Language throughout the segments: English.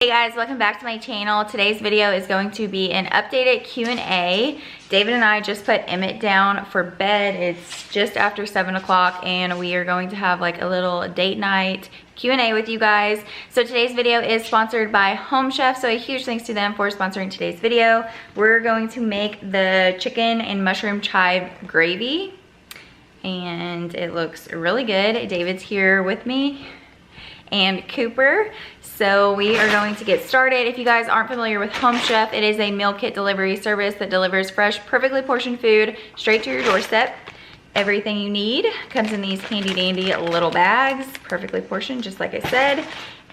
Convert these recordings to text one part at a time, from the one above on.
Hey guys, welcome back to my channel. Today's video is going to be an updated Q&A. David and I just put Emmett down for bed. It's just after 7 o'clock and we are going to have like a little date night Q&A with you guys. So today's video is sponsored by Home Chef, so a huge thanks to them for sponsoring today's video. We're going to make the chicken and mushroom chive gravy and it looks really good. David's here with me and Cooper. So we are going to get started. If you guys aren't familiar with Home Chef, it is a meal kit delivery service that delivers fresh, perfectly portioned food straight to your doorstep. Everything you need comes in these handy dandy little bags, perfectly portioned, just like I said,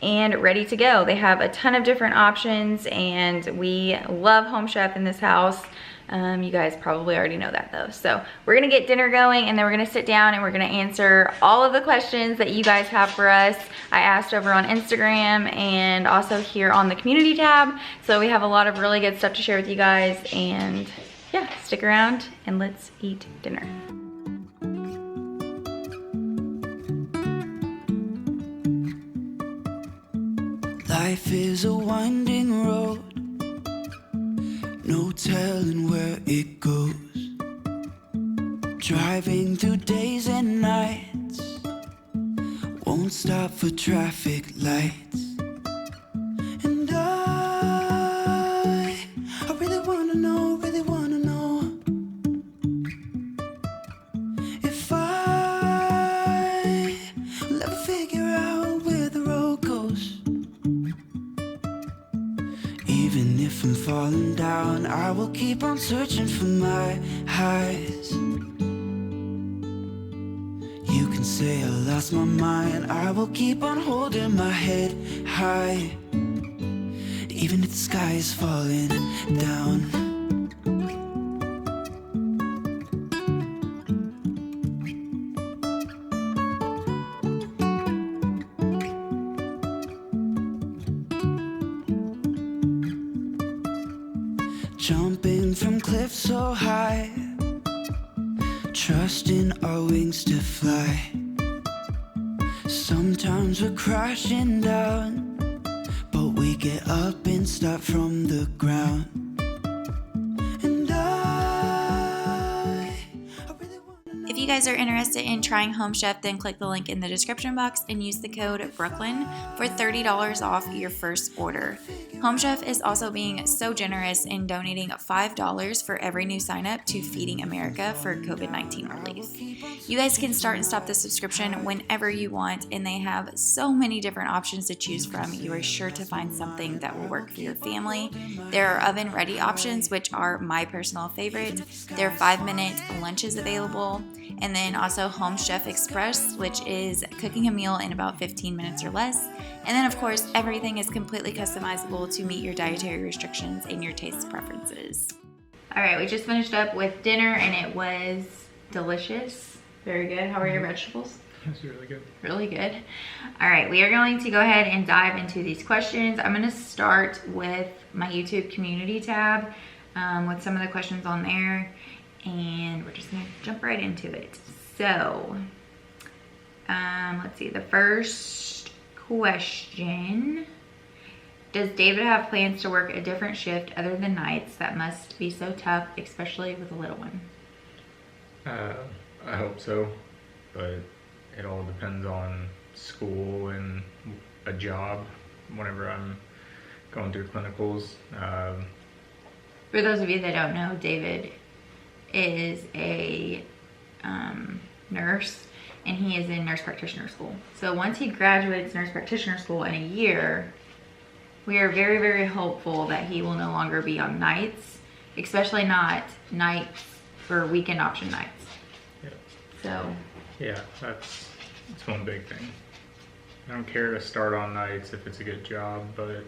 and ready to go. They have a ton of different options and we love Home Chef in this house. You guys probably already know that though. So we're gonna get dinner going and then we're gonna sit down and we're gonna answer all of the questions that you guys have for us. I asked over on Instagram and also here on the community tab. So we have a lot of really good stuff to share with you guys, and yeah, stick around and let's eat dinner. Life is a winding road, no telling where it goes. Driving through days and nights, won't stop for traffic lights. And I really wanna know, if I will ever figure out where the road goes. Even if I'm falling down, I will keep on searching for my highs. You can say I lost my mind, I will keep on holding my head high. Even if the sky is falling down. Jumping from cliffs so high, trusting our wings to fly. Sometimes we're crashing down, but we get up and start from the ground. And I really wanna. If you guys are interested in trying Home Chef, then click the link in the description box and use the code Brooklyn for $30 off your first order. Home Chef is also being so generous in donating $5 for every new sign up to Feeding America for COVID-19 relief. You guys can start and stop the subscription whenever you want, and they have so many different options to choose from. You are sure to find something that will work for your family. There are oven ready options, which are my personal favorite. There are 5-minute lunches available. And then also Home Chef Express, which is cooking a meal in about 15 minutes or less. And then of course, everything is completely customizable to meet your dietary restrictions and your taste preferences. All right, we just finished up with dinner and it was delicious. Very good. How are your vegetables? That's really good. Really good. All right, we are going to go ahead and dive into these questions. I'm gonna start with my YouTube community tab with some of the questions on there. And we're just gonna jump right into it. So, let's see, the first question. Does David have plans to work a different shift other than nights? That must be so tough, especially with a little one. I hope so, but it all depends on school and a job whenever I'm going through clinicals. For those of you that don't know, David is a nurse and he is in nurse practitioner school. So once he graduates nurse practitioner school in a year, we are very, very hopeful that he will no longer be on nights, especially not nights or weekend option nights. Yeah. So Yeah, that's one big thing. I don't care to start on nights if it's a good job, but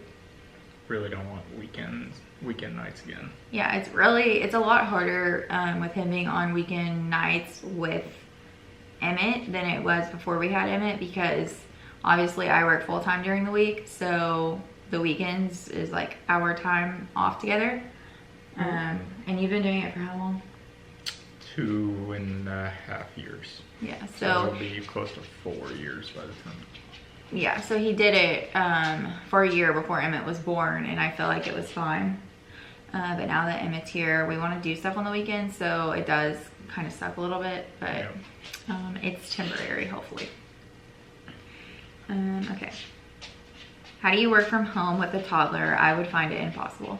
really don't want weekend nights again. yeah, it's a lot harder with him being on weekend nights with Emmett than it was before we had Emmett, because obviously I work full-time during the week, so the weekends is like our time off together. And you've been doing it for how long? 2.5 years. Yeah, So it'll be close to 4 years by the time. Yeah, so he did it for a year before Emmett was born, and I feel like it was fine. But now that Emmett's here, we want to do stuff on the weekends, so it does kind of suck a little bit, but it's temporary, hopefully. Okay. How do you work from home with a toddler? I would find it impossible.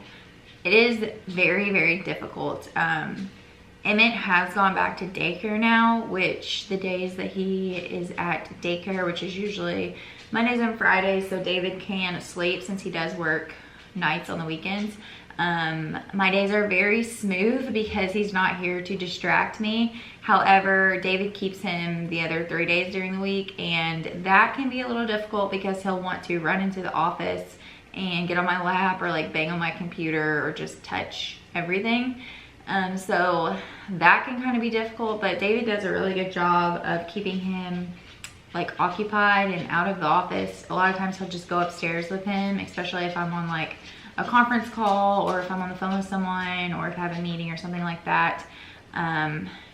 It is very, very difficult. Emmett has gone back to daycare now, which the days that he is at daycare, which is usually Mondays and Fridays, so David can sleep since he does work nights on the weekends. My days are very smooth because he's not here to distract me. However, David keeps him the other 3 days during the week, and that can be a little difficult because he'll want to run into the office and get on my lap or like bang on my computer or just touch everything. So that can kind of be difficult, but David does a really good job of keeping him like occupied and out of the office. A lot of times he'll just go upstairs with him, especially if I'm on like a conference call or if I'm on the phone with someone or if I have a meeting or something like that.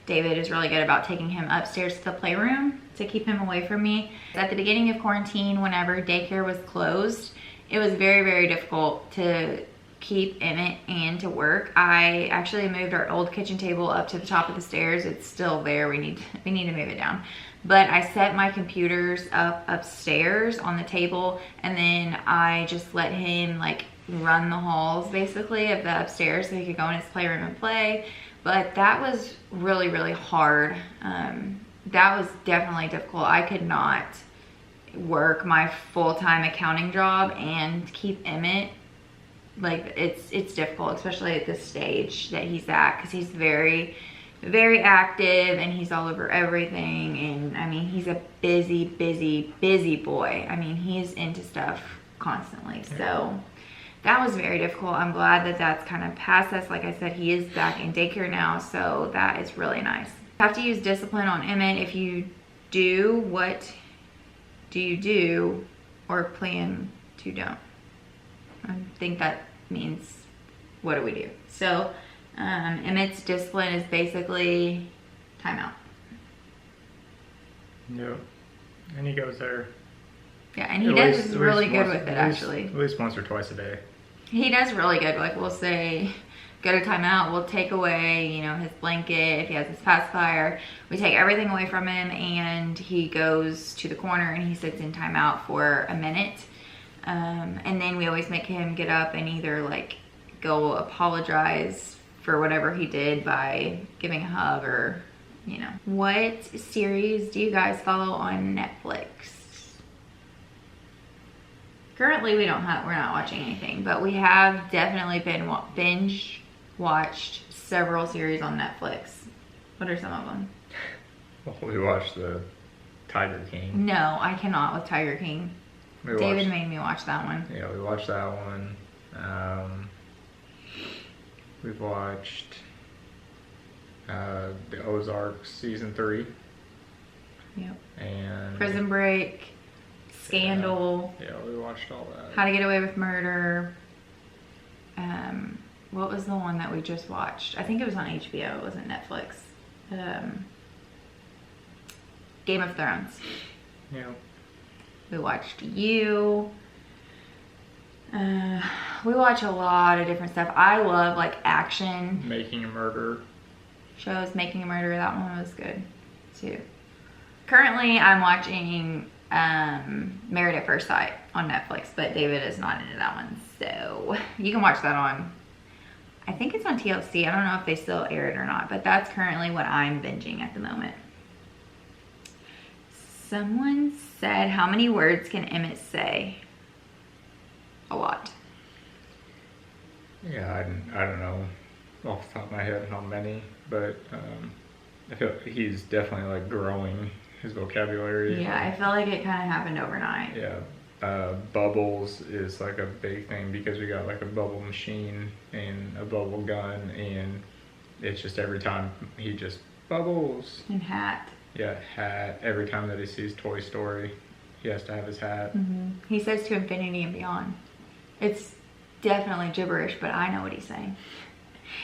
David is really good about taking him upstairs to the playroom to keep him away from me. At the beginning of quarantine, whenever daycare was closed, it was very, very difficult to keep Emmett and to work. I actually moved our old kitchen table up to the top of the stairs. It's still there. We need to move it down. But I set my computers up upstairs on the table, and then I just let him like run the halls basically of the upstairs so he could go in his playroom and play. But that was really, really hard. That was definitely difficult. I could not work my full-time accounting job and keep Emmett. Like it's difficult, especially at this stage that he's at, because he's very, very active and he's all over everything. And I mean, he's a busy, busy, busy boy. I mean, he's into stuff constantly. So that was very difficult. I'm glad that that's kind of past us. Like I said, he is back in daycare now, so that is really nice. You have to use discipline on Emmett. If you do, what do you do, or plan to don't? I think that means, what do we do? So Emmett's discipline is basically timeout. Yep. And he goes there. Yeah, and he does really good with it, actually. At least once or twice a day. He does really good. Like, we'll say, go to timeout, we'll take away, you know, his blanket, if he has his pacifier. We take everything away from him, and he goes to the corner and he sits in timeout for a minute. And then we always make him get up and either like go apologize for whatever he did by giving a hug, or, you know. What series do you guys follow on Netflix? Currently we're not watching anything, but we have definitely been binge watched several series on Netflix. What are some of them? Well, we watched the Tiger King. No, I cannot with Tiger King. David made me watch that one. Yeah, we watched that one. We've watched the Ozarks season 3. Yep. And Prison Break, Scandal. Yeah, we watched all that. How to Get Away with Murder. What was the one that we just watched? I think it was on HBO. It wasn't Netflix. Game of Thrones. Yeah. We watched You. We watch a lot of different stuff. I love like action Making a Murder shows. Making a Murder, that one was good too. Currently I'm watching Married at First Sight on Netflix, but David is not into that one, so you can watch that on, I think it's on TLC. I don't know if they still air it or not, but that's currently what I'm binging at the moment. Someone said, how many words can Emmett say? A lot. Yeah, I don't know off the top of my head how many, but I feel he's definitely like growing his vocabulary. Yeah, I feel like it kind of happened overnight. Yeah. Bubbles is like a big thing because we got like a bubble machine and a bubble gun, and it's just every time he just bubbles. And hat. Yeah, hat. Every time that he sees Toy Story, he has to have his hat. Mm-hmm. He says to infinity and beyond. It's definitely gibberish, but I know what he's saying.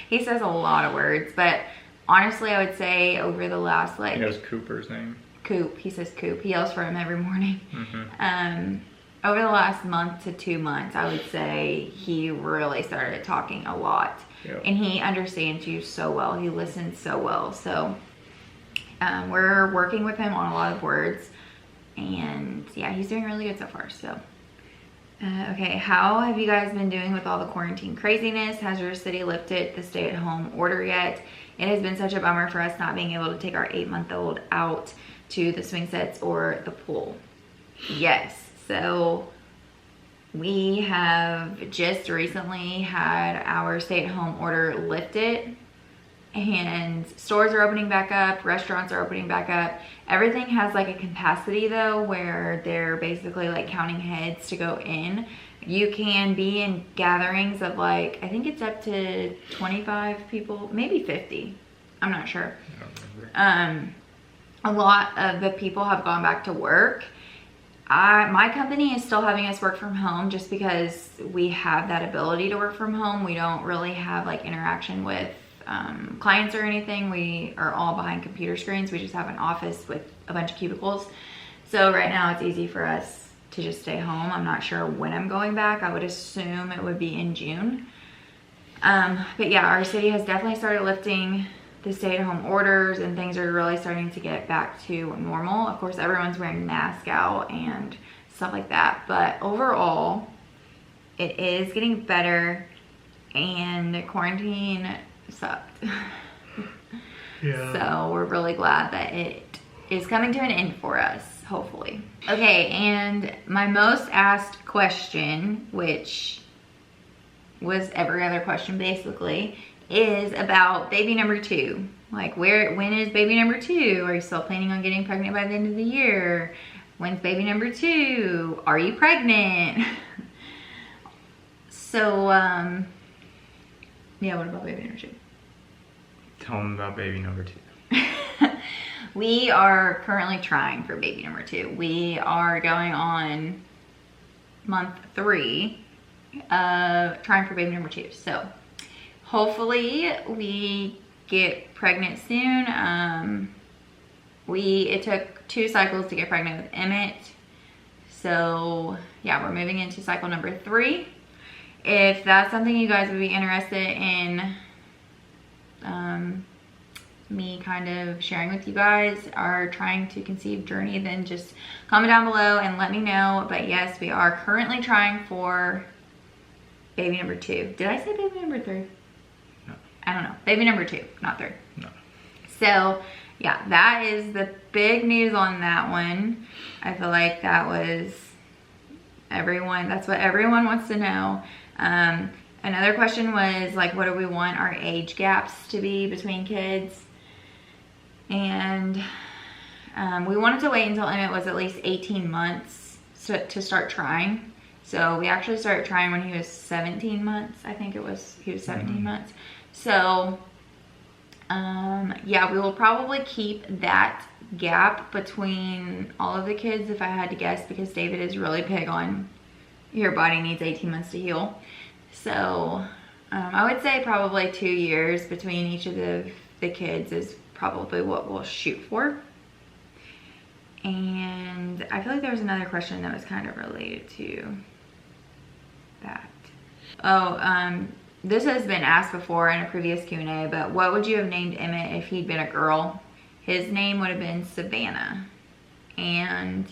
He says a lot of words, but honestly, I would say over the last like... He knows Cooper's name. Coop. He says Coop. He yells for him every morning. Mm-hmm. Over the last month to 2 months, I would say he really started talking a lot. Yep. And he understands you so well. He listens so well. So we're working with him on a lot of words. And yeah, he's doing really good so far. So, okay, how have you guys been doing with all the quarantine craziness? Has your city lifted the stay-at-home order yet? It has been such a bummer for us not being able to take our 8-month-old out to the swing sets or the pool. Yes, so we have just recently had our stay-at-home order lifted, and stores are opening back up, restaurants are opening back up. Everything has like a capacity though, where they're basically like counting heads to go in. You can be in gatherings of like, I think it's up to 25 people, maybe 50. I'm not sure. I don't remember. A lot of the people have gone back to work. My company is still having us work from home just because we have that ability to work from home. We don't really have like interaction with clients or anything. We are all behind computer screens. We just have an office with a bunch of cubicles. So right now it's easy for us to just stay home. I'm not sure when I'm going back. I would assume it would be in June. But yeah, our city has definitely started lifting the stay-at-home orders, and things are really starting to get back to normal. Of course, everyone's wearing masks out and stuff like that, but overall it is getting better, and quarantine sucked. Yeah. So we're really glad that it is coming to an end for us, hopefully. Okay, and my most asked question, which was every other question basically, is about baby number 2. Like, when is baby number 2? Are you still planning on getting pregnant by the end of the year? When's baby number 2? Are you pregnant? So, yeah, what about baby number 2? Tell them about baby number 2. We are currently trying for baby number 2. We are going on month 3 of trying for baby number 2. So hopefully we get pregnant soon. It took 2 cycles to get pregnant with Emmett. So yeah, we're moving into cycle number 3. If that's something you guys would be interested in, me kind of sharing with you guys our trying to conceive journey, then just comment down below and let me know. But yes, we are currently trying for baby number 2. Did I say baby number 3? No. I don't know. Baby number 2, not 3. No. So yeah, that is the big news on that one. I feel like that was that's what everyone wants to know. Another question was like, what do we want our age gaps to be between kids? And we wanted to wait until Emmett was at least 18 months to start trying. So we actually started trying when he was 17 months. I think he was 17 months. So yeah, we will probably keep that gap between all of the kids if I had to guess, because David is really big on your body needs 18 months to heal. So I would say probably 2 years between each of the kids is probably what we'll shoot for. And I feel like there was another question that was kind of related to that. Oh, this has been asked before in a previous Q&A, but what would you have named Emmett if he'd been a girl? His name would have been Savannah. And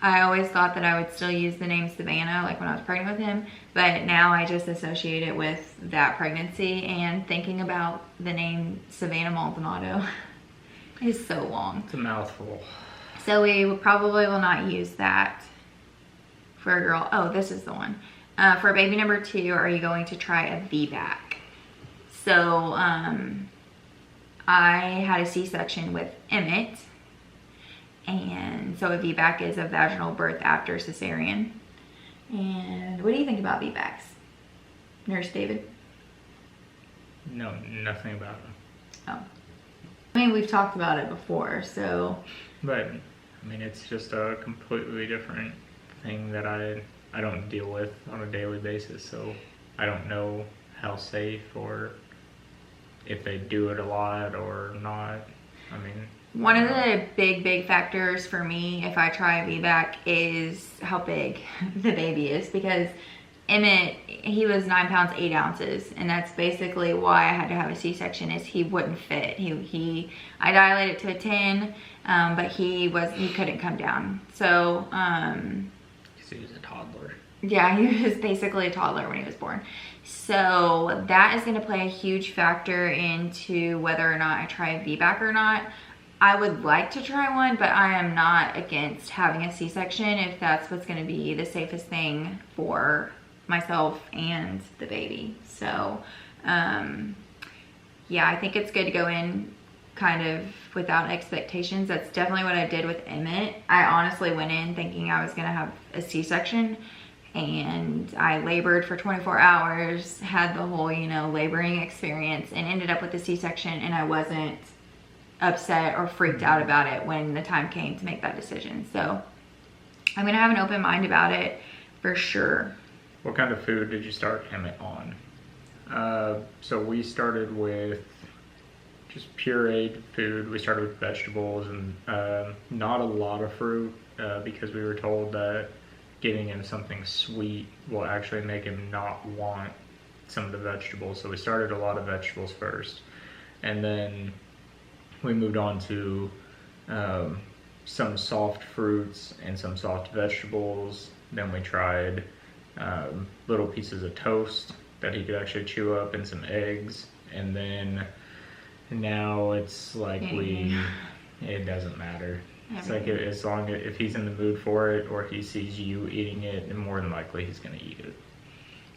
I always thought that I would still use the name Savannah, like when I was pregnant with him, but now I just associate it with that pregnancy, and thinking about the name Savannah Maldonado is so long. It's a mouthful. So we probably will not use that for a girl. Oh, this is the one. For baby number 2, are you going to try a VBAC? So I had a C-section with Emmett. And so a VBAC is a vaginal birth after cesarean. And what do you think about VBACs, Nurse David? No, nothing about them. Oh. I mean, we've talked about it before, so. But, I mean, it's just a completely different thing that I don't deal with on a daily basis. So I don't know how safe or if they do it a lot or not. I mean, One of the big factors for me if I try a VBAC is how big the baby is, because Emmett, he was 9 pounds 8 ounces, and that's basically why I had to have a C-section, is he wouldn't fit. I dilated to a 10, but he couldn't come down. So he was a toddler. Yeah, he was basically a toddler when he was born. So that is going to play a huge factor into whether or not I try a VBAC or not. I would like to try one, but I am not against having a C-section if that's what's going to be the safest thing for myself and the baby. So yeah, I think it's good to go in kind of without expectations. That's definitely what I did with Emmett. I honestly went in thinking I was going to have a C-section, and I labored for 24 hours, had the whole, you know, laboring experience, and ended up with a C-section, and I wasn't upset or freaked out about it when the time came to make that decision. So I'm gonna have an open mind about it for sure. What kind of food did you start Emmett on? So we started with just pureed food. We started with vegetables and not a lot of fruit because we were told that getting him something sweet will actually make him not want some of the vegetables. So we started a lot of vegetables first, and then we moved on to some soft fruits and some soft vegetables. Then we tried little pieces of toast that he could actually chew up, and some eggs. And then now it's like it doesn't matter. It's like as long as if he's in the mood for it or he sees you eating it, and more than likely he's gonna eat it.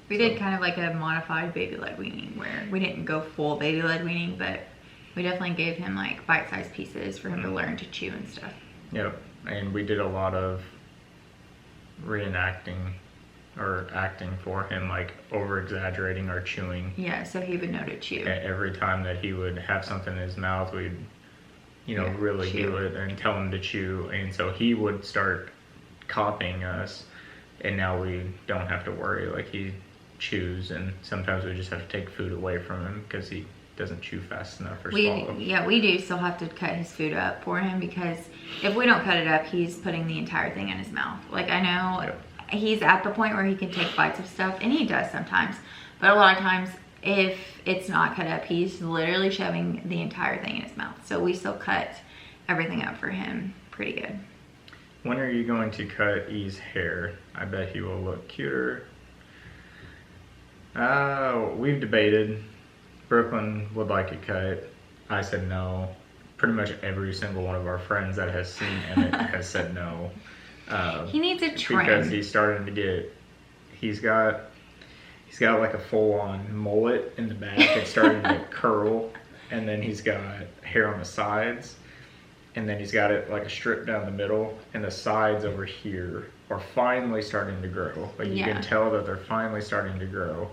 We did kind of like a modified baby-led weaning, where we didn't go full baby-led weaning, but we definitely gave him like bite-sized pieces for him to learn to chew and stuff. Yep, and we did a lot of reenacting or acting for him, like over-exaggerating our chewing. Yeah, so he would know to chew. Every time that he would have something in his mouth, we'd, you know, really chew. do it and tell him to chew. And so he would start copying us, and now we don't have to worry. Like, he chews, and sometimes we just have to take food away from him because he doesn't chew fast enough or swallow. Yeah, we do still have to cut his food up for him, because if we don't cut it up, he's putting the entire thing in his mouth. Like, I know he's at the point where he can take bites of stuff, and he does sometimes, but a lot of times if it's not cut up, he's literally shoving the entire thing in his mouth. So we still cut everything up for him pretty good. When are you going to cut E's hair? I bet he will look cuter. We've debated. Brooklyn would like it cut. I said no. Pretty much every single one of our friends that has seen Emmett has said no. He needs a trim. Because he's starting to get, he's got like a full-on mullet in the back. It's starting to curl, and then he's got hair on the sides, and then he's got it like a strip down the middle, and the sides over here are finally starting to grow. Like, you can tell that they're finally starting to grow,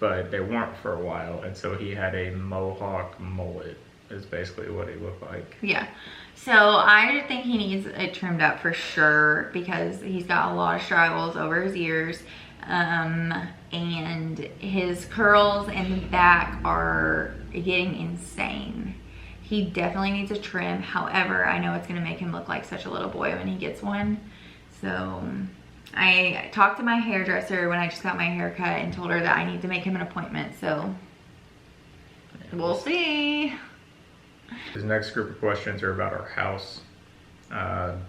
but they weren't for a while, and so he had a mohawk mullet is basically what he looked like. Yeah. So I think he needs it trimmed up for sure, because he's got a lot of straggles over his ears, and his curls in the back are getting insane. He definitely needs a trim. However, I know it's going to make him look like such a little boy when he gets one. So I talked to my hairdresser when I just got my hair cut and told her that I need to make him an appointment. So we'll see. His next group of questions are about our house.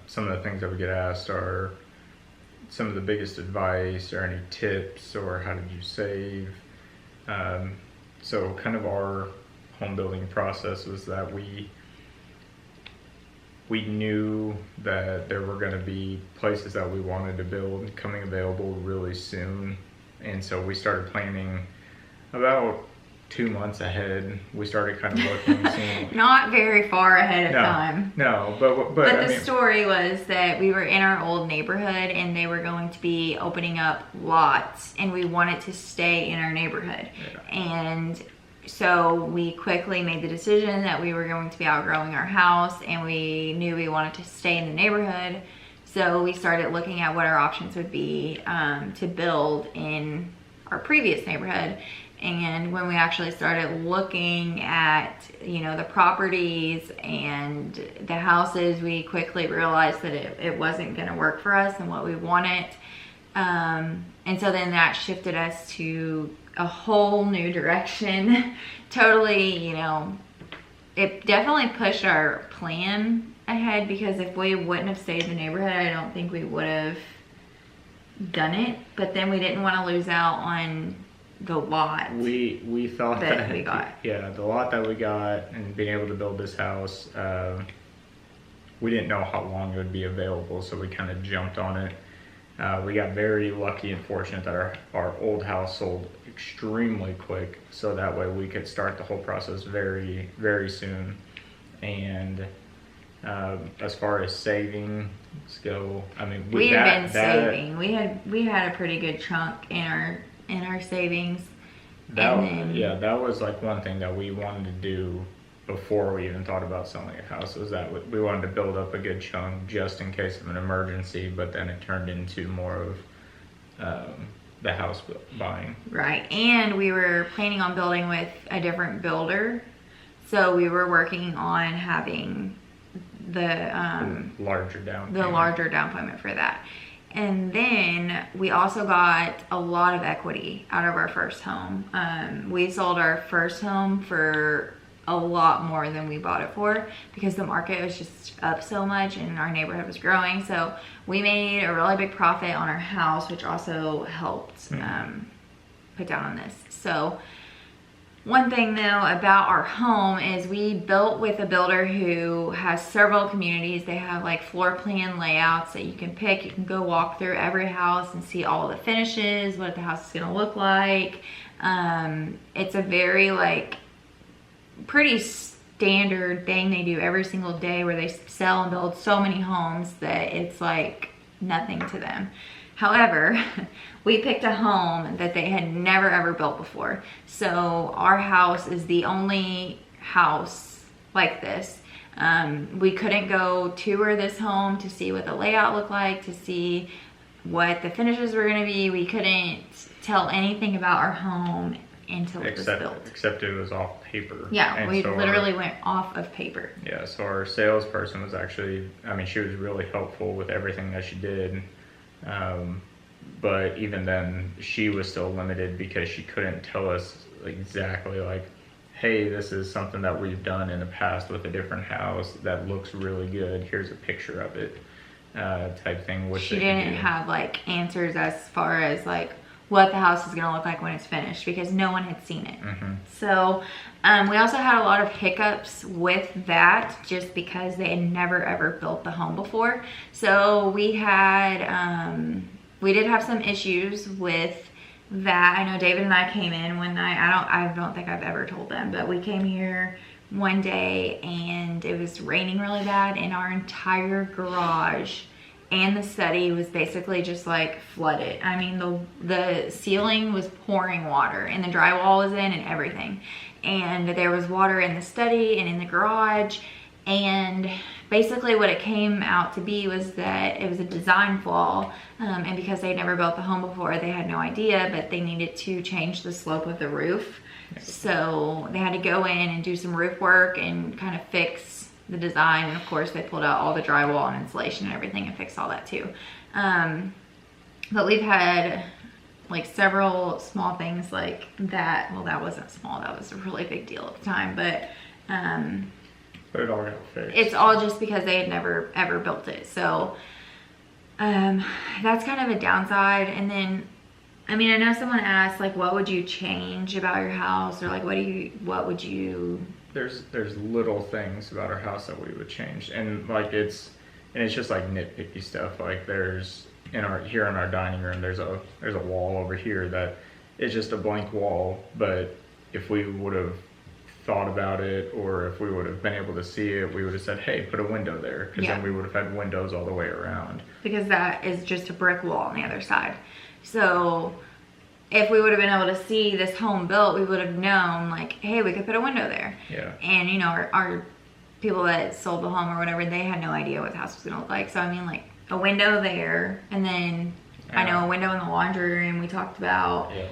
Some of the things that we get asked are some of the biggest advice, or any tips, or how did you save. So kind of our home building process was that we knew that there were going to be places that we wanted to build coming available really soon, and so we started planning about 2 months ahead. We started kind of looking, seeing. Not very far ahead of time. No, but the story was that we were in our old neighborhood, and they were going to be opening up lots, and we wanted to stay in our neighborhood. Yeah. And so we quickly made the decision that we were going to be outgrowing our house, and we knew we wanted to stay in the neighborhood. So we started looking at what our options would be to build in our previous neighborhood. And when we actually started looking at, you know, the properties and the houses, we quickly realized that it wasn't going to work for us and what we wanted. And so then that shifted us to a whole new direction. Totally, you know, it definitely pushed our plan ahead, because if we wouldn't have stayed in the neighborhood, I don't think we would have done it. But then we didn't want to lose out on the lot we thought that we got. Yeah, the lot that we got and being able to build this house, we didn't know how long it would be available, so we kind of jumped on it. We got very lucky and fortunate that our old house sold extremely quick, so that way we could start the whole process very, very soon. And as far as savings go, I mean, we've been saving. We had a pretty good chunk in our savings. That was like one thing that we wanted to do before we even thought about selling a house, was that we wanted to build up a good chunk just in case of an emergency. But then it turned into more of the house buying. Right, and we were planning on building with a different builder, so we were working on having the larger down payment for that. And then we also got a lot of equity out of our first home. We sold our first home for a lot more than we bought it for, because the market was just up so much and our neighborhood was growing. So we made a really big profit on our house, which also helped put down on this. So one thing though about our home is we built with a builder who has several communities. They have like floor plan layouts that you can pick. You can go walk through every house and see all the finishes, what the house is gonna look like. It's a very like pretty standard thing they do every single day, where they sell and build so many homes that it's like nothing to them. However, we picked a home that they had never ever built before. So our house is the only house like this. We couldn't go tour this home to see what the layout looked like, to see what the finishes were gonna be. We couldn't tell anything about our home until it was built. Except it was off paper. Yeah, and we so literally went off of paper. Yeah, so our salesperson was actually, I mean, she was really helpful with everything that she did. But even then, she was still limited because she couldn't tell us exactly like, hey, this is something that we've done in the past with a different house that looks really good. Here's a picture of it, type thing. Which she didn't have like answers as far as like what the house is going to look like when it's finished, because no one had seen it. So we also had a lot of hiccups with that, just because they had never ever built the home before. So we had we did have some issues with that. I know David and I came in one night. I don't think I've ever told them, but we came here one day and it was raining really bad, and our entire garage and the study was basically just like flooded. I mean, the ceiling was pouring water, and the drywall was in and everything. And there was water in the study and in the garage. And basically what it came out to be was that it was a design flaw. And because they'd never built the home before, they had no idea, but they needed to change the slope of the roof. So they had to go in and do some roof work and kind of fix the design. And of course they pulled out all the drywall and insulation and everything and fixed all that too. But we've had like several small things like that. Well, that wasn't small, that was a really big deal at the time, but it all got fixed. It's all just because they had never ever built it. So that's kind of a downside. And then, I mean, I know someone asked like, what would you change about your house, or like what would you There's little things about our house that we would change, and like it's just like nitpicky stuff. Like there's here in our dining room, there's a wall over here that is just a blank wall, but if we would have thought about it, or if we would have been able to see it, we would have said, hey, put a window there, because then we would have had windows all the way around, because that is just a brick wall on the other side. So if we would have been able to see this home built, we would have known like, hey, we could put a window there. Yeah. And you know, our people that sold the home or whatever, they had no idea what the house was gonna look like. So I mean, like a window there, and then I know a window in the laundry room we talked about. Yeah.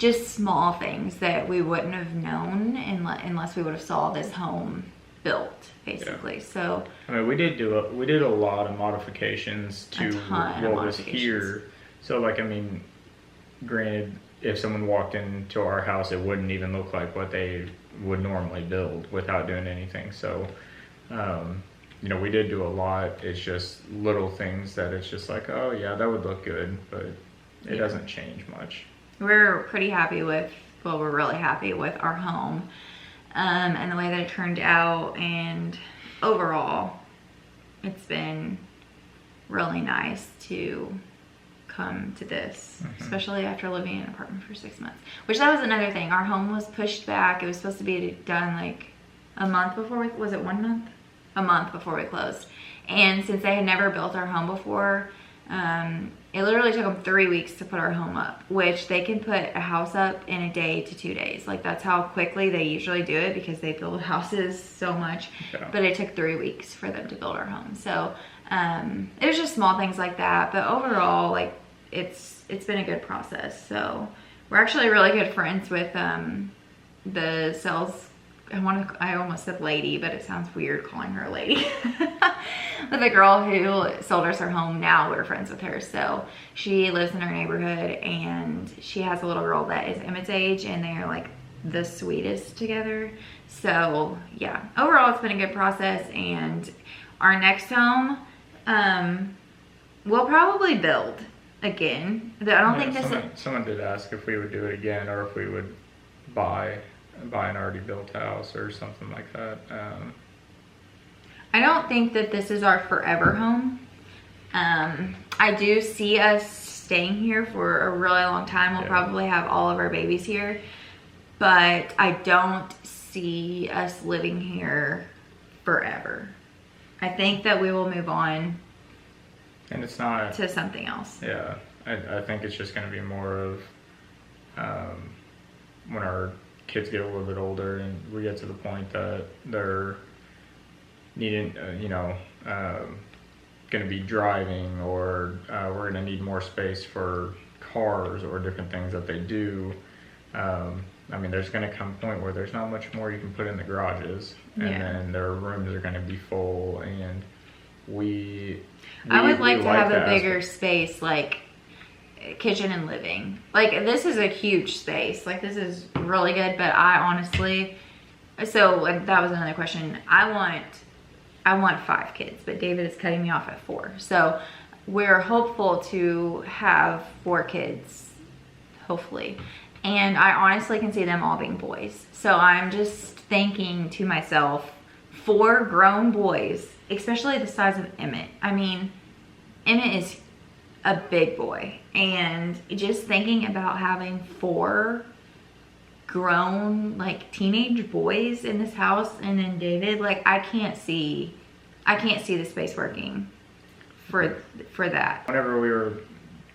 just small things that we wouldn't have known unless we would have saw this home built, basically. Yeah. So I mean, we did a lot of modifications to what was here. So like, I mean, granted, if someone walked into our house, it wouldn't even look like what they would normally build without doing anything. So, you know, we did do a lot. It's just little things that it's just like, oh yeah, that would look good, but it doesn't change much. We're pretty happy with, well, we're really happy with our home, and the way that it turned out, and overall, it's been really nice to come to this, especially after living in an apartment for 6 months, which that was another thing. Our home was pushed back. It was supposed to be done like a month before was it 1 month? A month before we closed. And since they had never built our home before, it literally took them 3 weeks to put our home up, which they can put a house up in a day to 2 days. Like, that's how quickly they usually do it because they build houses so much. Yeah. But it took 3 weeks for them to build our home. So it was just small things like that. But overall, like, it's been a good process. So we're actually really good friends with the sales. I almost said lady, but it sounds weird calling her a lady. With the girl who sold us our home, now we're friends with her. So she lives in our neighborhood, and she has a little girl that is Emmett's age, and they're like the sweetest together. So yeah, overall it's been a good process. And our next home, we'll probably build again. I don't think someone did ask if we would do it again, or if we would buy an already built house or something like that. I don't think that this is our forever home. I do see us staying here for a really long time. We'll probably have all of our babies here, but I don't see us living here forever. I think that we will move on, and it's not to something else. Yeah, I think it's just going to be more of when our kids get a little bit older and we get to the point that they're needing, going to be driving, or we're going to need more space for cars or different things that they do. I mean, there's going to come a point where there's not much more you can put in the garages, and then their rooms are going to be full, and I would like to have a bigger space, like kitchen and living. Like, this is a huge space. Like, this is really good, but I honestly, so like, that was another question. I want 5 kids, but David is cutting me off at 4. So we're hopeful to have 4 kids, hopefully. And I honestly can see them all being boys. So I'm just thinking to myself, 4 grown boys, especially the size of Emmett. I mean, Emmett is a big boy, and just thinking about having 4 grown, like, teenage boys in this house, and then David, like, I can't see the space working for that. Whenever we were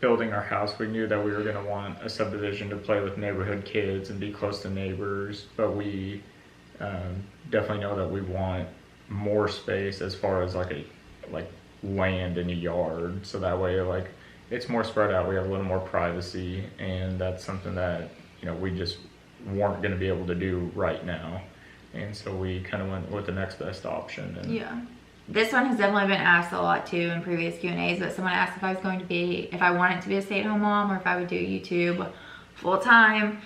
building our house, we knew that we were going to want a subdivision to play with neighborhood kids and be close to neighbors, but we definitely know that we want more space as far as like land in a yard, so that way, like, it's more spread out. We have a little more privacy, and that's something that, you know, we just weren't going to be able to do right now, and so we kind of went with the next best option. And yeah, this one has definitely been asked a lot too in previous Q&As, but someone asked if I wanted to be a stay-at-home mom, or if I would do YouTube full-time.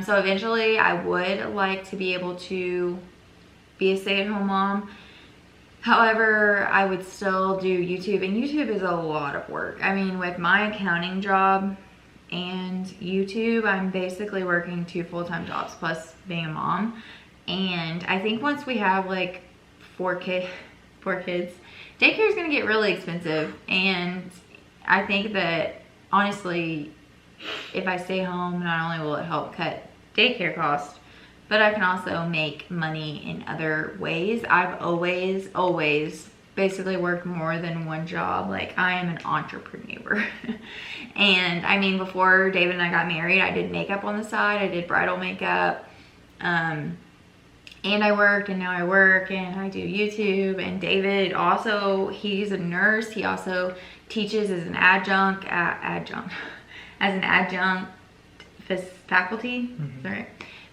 So eventually I would like to be able to be a stay-at-home mom. However, I would still do YouTube, and YouTube is a lot of work. I mean, with my accounting job and YouTube, I'm basically working 2 full-time jobs plus being a mom. And I think once we have like 4 kids, daycare is going to get really expensive. And I think that honestly, if I stay home, not only will it help cut daycare costs, but I can also make money in other ways. I've always basically worked more than one job. Like, I am an entrepreneur. And I mean, before David and I got married, I did makeup on the side. I did bridal makeup. And I worked, and now I work, and I do YouTube. And David also, he's a nurse. He also teaches as an adjunct faculty, right,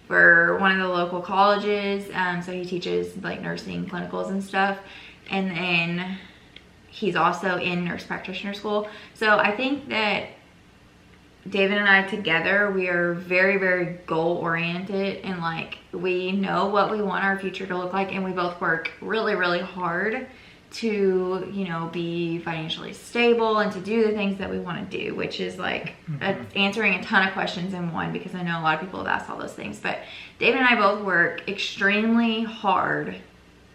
for one of the local colleges. So he teaches like nursing clinicals and stuff. And then he's also in nurse practitioner school. So I think that David and I together, we are very, very goal oriented, and like we know what we want our future to look like, and we both work really, really hard to, you know, be financially stable and to do the things that we want to do, which is like answering a ton of questions in one, because I know a lot of people have asked all those things. But David and I both work extremely hard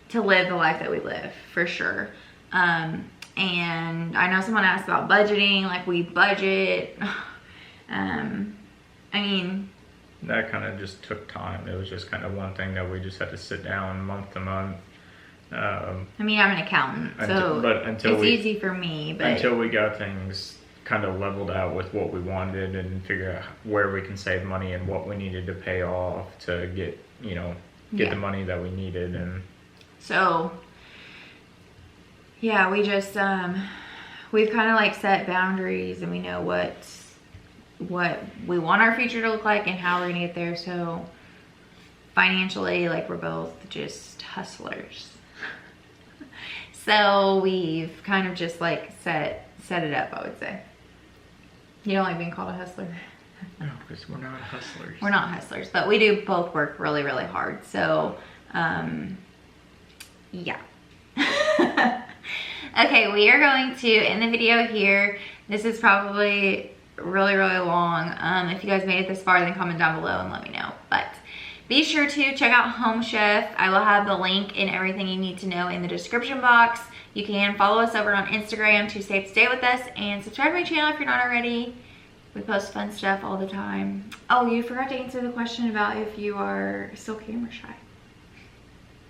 to live the life that we live, for sure. And I know someone asked about budgeting, like we budget. I mean, that kind of just took time. It was just kind of one thing that we just had to sit down month to month. I mean, I'm an accountant, so it's easy for me. But until we got things kind of leveled out with what we wanted and figure out where we can save money and what we needed to pay off to get, you know, the money that we needed. And so, yeah, we just, we've kind of like set boundaries, and we know what we want our future to look like and how we're gonna get there. So financially, like, we're both just hustlers. So we've kind of just like set it up, I would say. You don't like being called a hustler? No, because we're not hustlers. We're not hustlers, but we do both work really, really hard. So, yeah. Okay, we are going to end the video here. This is probably really, really long. If you guys made it this far, then comment down below and let me know. But be sure to check out Home Chef. I will have the link and everything you need to know in the description box. You can follow us over on Instagram to stay with us, and subscribe to my channel if you're not already. We post fun stuff all the time. Oh, you forgot to answer the question about if you are still camera shy.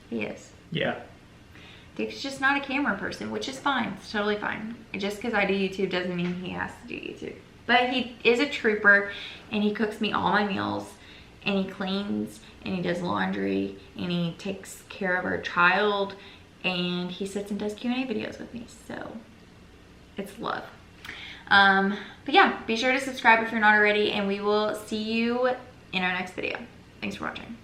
He is. Yeah. Dave's just not a camera person, which is fine. It's totally fine. Just because I do YouTube doesn't mean he has to do YouTube. But he is a trooper, and he cooks me all my meals, and he cleans, and he does laundry, and he takes care of our child, and he sits and does Q&A videos with me. So it's love. But yeah, be sure to subscribe if you're not already, and we will see you in our next video. Thanks for watching.